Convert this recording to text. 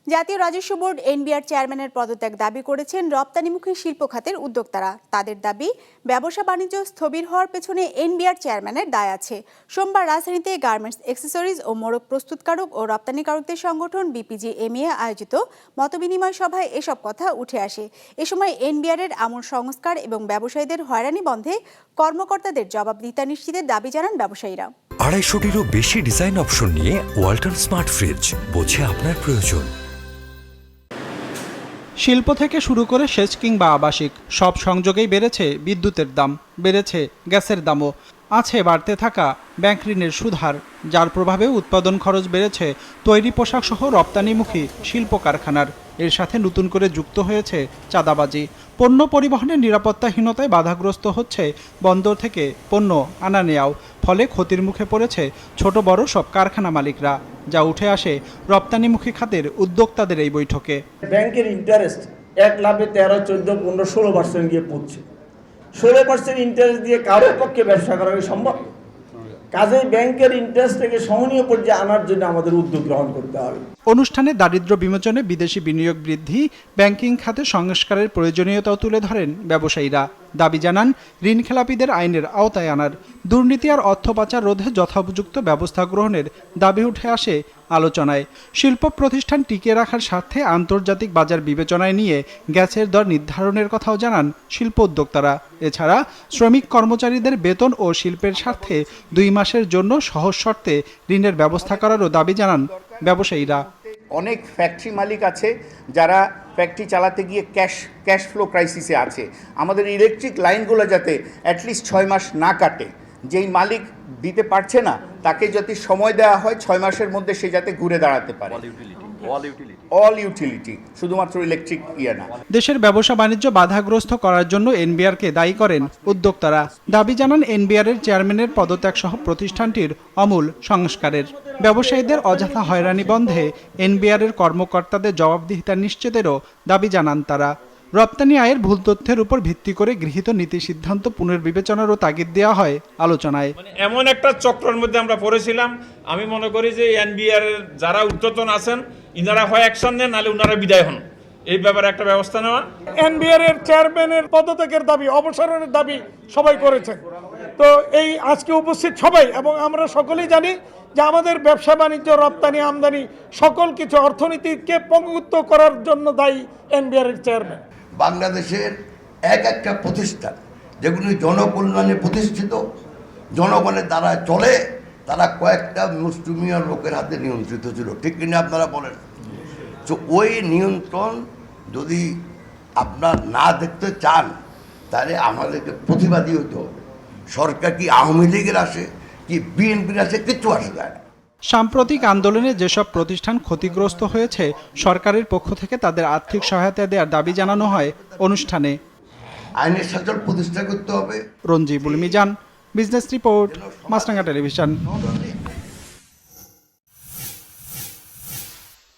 জাতীয় রাজস্ব board NBR চেয়ারম্যানের পদত্যাগ দাবি করেছেন রপ্তানিমুখী শিল্প খাতের উদ্যোক্তারা। তাদের দাবি, ব্যবসা বাণিজ্য স্থবির হওয়ার পেছনে এনবিআর চেয়ারম্যানের দায় আছে। সোমবার রাজধানীতে গার্মেন্টস অ্যাক্সেসরিজ ও মোড়ক প্রস্তুতকারক ও রপ্তানিকারকদের সংগঠন বিপিজিএমইএ আয়োজিত মতবিনিময় সভায় এসব কথা উঠে আসে। এ সময় এনবিআরের আমূল সংস্কার এবং ব্যবসায়ীদের হয়রানি বন্ধে কর্মকর্তাদের জবাবদিহিতা নিশ্চিতের দাবি জানান ব্যবসায়ীরা। 250-টিরও বেশি ডিজাইন অপশন নিয়ে ওয়ালটন স্মার্ট ফ্রিজ, বোঝে আপনার প্রয়োজন। শিল্প থেকে শুরু করে সেচ কিংবা আবাসিক সব সংযোগেই বেড়েছে বিদ্যুতের দাম, বেড়েছে গ্যাসের দামও, আছে বাড়তে থাকা ব্যাংক ঋণের সুদহার, যার প্রভাবে উৎপাদন খরচ বেড়েছে তৈরি পোশাক সহ রপ্তানিমুখী শিল্প কারখানার। এর সাথে নতুন করে যুক্ত হয়েছে চাঁদাবাজি। পণ্য পরিবহনের নিরাপত্তাহীনতায় বাধাগ্রস্ত হচ্ছে বন্দর থেকে পণ্য আনা নেওয়াও। ফলে ক্ষতির মুখে পড়েছে ছোট বড় সব কারখানা মালিকরা, যা উঠে আসে রপ্তানিমুখী খাতের উদ্যোক্তাদের এই বৈঠকে। ব্যাংকের ইন্টারেস্ট 1 লাভে 13, 14, 15, 16% গিয়ে পড়ছে। 16% ইন্টারেস্ট দিয়ে কারোর পক্ষে ব্যবসা করা সম্ভব? কাজেই ব্যাংকের ইন্টারেস্ট থেকে সহনীয় পর্যায়ে আনার জন্য আমাদের উদ্যোগ গ্রহণ করতে হবে। অনুষ্ঠানে দারিদ্র্য বিমোচনে বিদেশি বিনিয়োগ বৃদ্ধি, ব্যাংকিং খাতে সংস্কারের প্রয়োজনীয়তাও তুলে ধরেন ব্যবসায়ীরা। দাবি জানান ঋণখেলাপিদের আইনের আওতায় আনার, দুর্নীতি আর অর্থ পাচার রোধে যথোপযুক্ত ব্যবস্থা গ্রহণের দাবি উঠে আসে আলোচনায়। শিল্প প্রতিষ্ঠান টিকিয়ে রাখার স্বার্থে আন্তর্জাতিক বাজার বিবেচনায় নিয়ে গ্যাসের দর নির্ধারণের কথাও জানান শিল্প উদ্যোক্তারা। এছাড়া শ্রমিক কর্মচারীদের বেতন ও শিল্পের স্বার্থে 2 মাসের জন্য সহজ শর্তে ঋণের ব্যবস্থা করারও দাবি জানান ব্যবসায়ীরা। অনেক ফ্যাক্টরি মালিক আছে যারা ফ্যাক্টরি চালাতে গিয়ে ক্যাশ ফ্লো ক্রাইসিসে আছে। আমাদের ইলেকট্রিক লাইনগুলো যাতে অ্যাটলিস্ট 6 মাস না কাটে, যেই মালিক দিতে পারছে না তাকে যদি সময় দেওয়া হয় 6 মাসের মধ্যে সে যাতে ঘুরে দাঁড়াতে পারে। অল ইউটিলিটি, শুধুমাত্র ইলেকট্রিক না। দেশের ব্যবসা বাণিজ্য বাধাগ্রস্ত করার জন্য এনবিআরকে দায়ী করেন উদ্যোক্তারা। দাবি জানান এনবিআরের চেয়ারম্যানের পদত্যাগ সহ প্রতিষ্ঠানটির আমূল সংস্কারের। ব্যবসায়ীদের অযথা হয়রানি বন্ধে এনবিআরের কর্মকর্তাদের জবাবদিহিতা নিশ্চিতেরও দাবি জানান তারা। রপ্তানি আয়ের ভুল তথ্যের উপর ভিত্তি করে গৃহীত নীতি সিদ্ধান্ত পুনর্বিবেচনারও তাগিদ দেওয়া হয় আলোচনায়। এমন একটা চক্রের মধ্যে আমরা পড়েছিলাম। আমি মনে করি যে এনবিআর যারা ঊর্ধ্বতন আছেন ইনারা হয় অ্যাকশন নেন, নাহলে উনারা বিদায় হন। এই ব্যাপারে একটা ব্যবস্থা নেওয়া। এনবিআর এর চেয়ারম্যানের পদত্যাগের দাবি, অবসরের দাবি সবাই করেছেন। তো এই আজকে উপস্থিত সবাই এবং আমরা সকলেই জানি যে আমাদের ব্যবসা বাণিজ্য, রপ্তানি, আমদানি সকল কিছু অর্থনীতিকে পঙ্গুত্ব করার জন্য দায়ী এনবিআর এর চেয়ারম্যান। বাংলাদেশের একটা প্রতিষ্ঠান যেগুলি জনকল্যাণে প্রতিষ্ঠিত, জনগণের দ্বারা চলে, তারা কয়েকটা মুষ্টিমেয় লোকের হাতে নিয়ন্ত্রিত ছিল, ঠিক কিনা আপনারা বলেন? তো ওই নিয়ন্ত্রণ যদি আপনার না দেখতে চান তাহলে আমাদেরকে প্রতিবাদী হতে হবে। সরকার কি আওয়ামী লীগের আসে কি বিএনপির আসে, কিচ্ছু আসে যায় না। সাম্প্রতিক আন্দোলনে যেসব প্রতিষ্ঠান ক্ষতিগ্রস্ত হয়েছে সরকারের পক্ষ থেকে তাদের আর্থিক সহায়তা দেওয়ার দাবি জানানো হয় অনুষ্ঠানে। আইনের শাসন প্রতিষ্ঠা করতে হবে। রঞ্জিবুল মিজান, বিজনেস রিপোর্ট, মাছরাঙা টেলিভিশন।